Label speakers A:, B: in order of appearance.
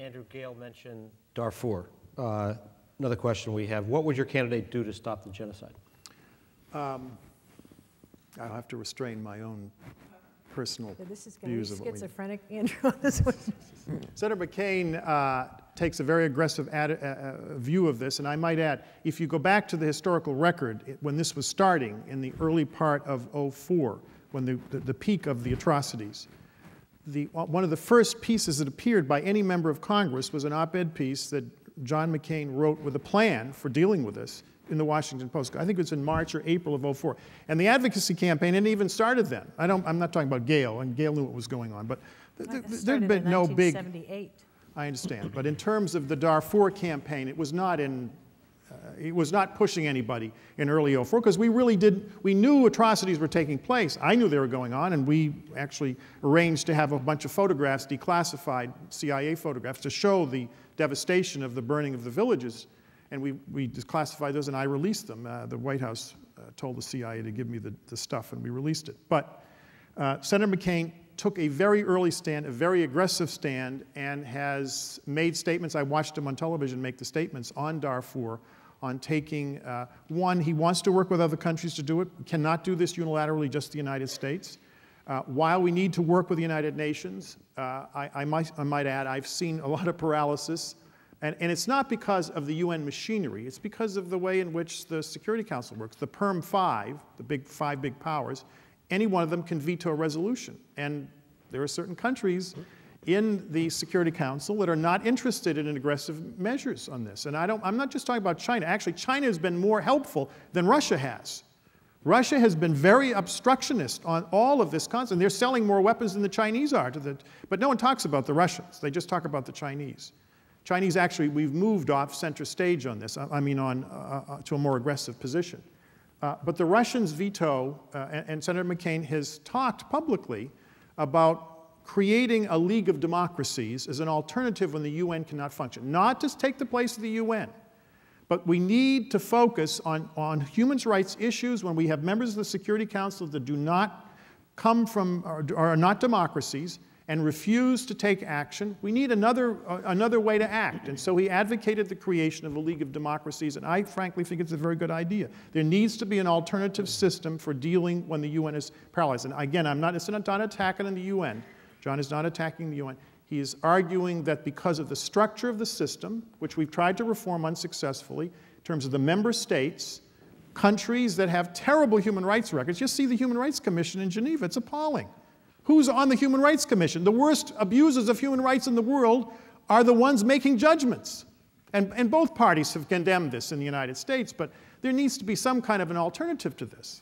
A: Andrew Gale mentioned Darfur. Another question we have, what would your candidate do to stop the genocide?
B: I'll have to restrain my own personal
C: This is going
B: views
C: to
B: of
C: be
B: what we
C: schizophrenic, Andrew, on this one.
B: Senator McCain takes a very aggressive view of this, and I might add, if you go back to the historical record, when this was starting in the early part of '04, when the peak of the atrocities, one of the first pieces that appeared by any member of Congress was an op-ed piece that John McCain wrote with a plan for dealing with this in the Washington Post. I think it was in March or April of '04. And the advocacy campaign hadn't even started then. I'm not talking about Gale, and Gale knew what was going on, but there'd been no big...
C: 1978.
B: I understand, but in terms of the Darfur campaign, it was not pushing anybody in early '04, because we knew atrocities were taking place. I knew they were going on, and we actually arranged to have a bunch of photographs, declassified CIA photographs, to show the devastation of the burning of the villages. And we declassified those, and I released them. The White House told the CIA to give me the stuff, and we released it. But Senator McCain took a very early stand, a very aggressive stand, and has made statements. I watched him on television make the statements on Darfur, on taking, one, he wants to work with other countries to do it. We cannot do this unilaterally, just the United States. While we need to work with the United Nations, I might add, I've seen a lot of paralysis. And it's not because of the UN machinery. It's because of the way in which the Security Council works. The PERM 5, the five big powers, any one of them can veto a resolution. And there are certain countries in the Security Council that are not interested in aggressive measures on this. And I'm not just talking about China. Actually, China has been more helpful than Russia has. Russia has been very obstructionist on all of this concept. They're selling more weapons than the Chinese are. But no one talks about the Russians. They just talk about the Chinese. Chinese, actually, we've moved off center stage on this, to a more aggressive position. But the Russians veto, and Senator McCain has talked publicly about creating a League of Democracies as an alternative when the UN cannot function. Not to take the place of the UN, but we need to focus on human rights issues when we have members of the Security Council that do not come from, or are not democracies, and refuse to take action. We need another way to act. And so he advocated the creation of a League of Democracies, and I frankly think it's a very good idea. There needs to be an alternative system for dealing when the UN is paralyzed. And again, it's not attacking the UN. John is not attacking the UN. He is arguing that because of the structure of the system, which we've tried to reform unsuccessfully, in terms of the member states, countries that have terrible human rights records, just see the Human Rights Commission in Geneva, it's appalling. Who's on the Human Rights Commission? The worst abusers of human rights in the world are the ones making judgments. And both parties have condemned this in the United States, but there needs to be some kind of an alternative to this.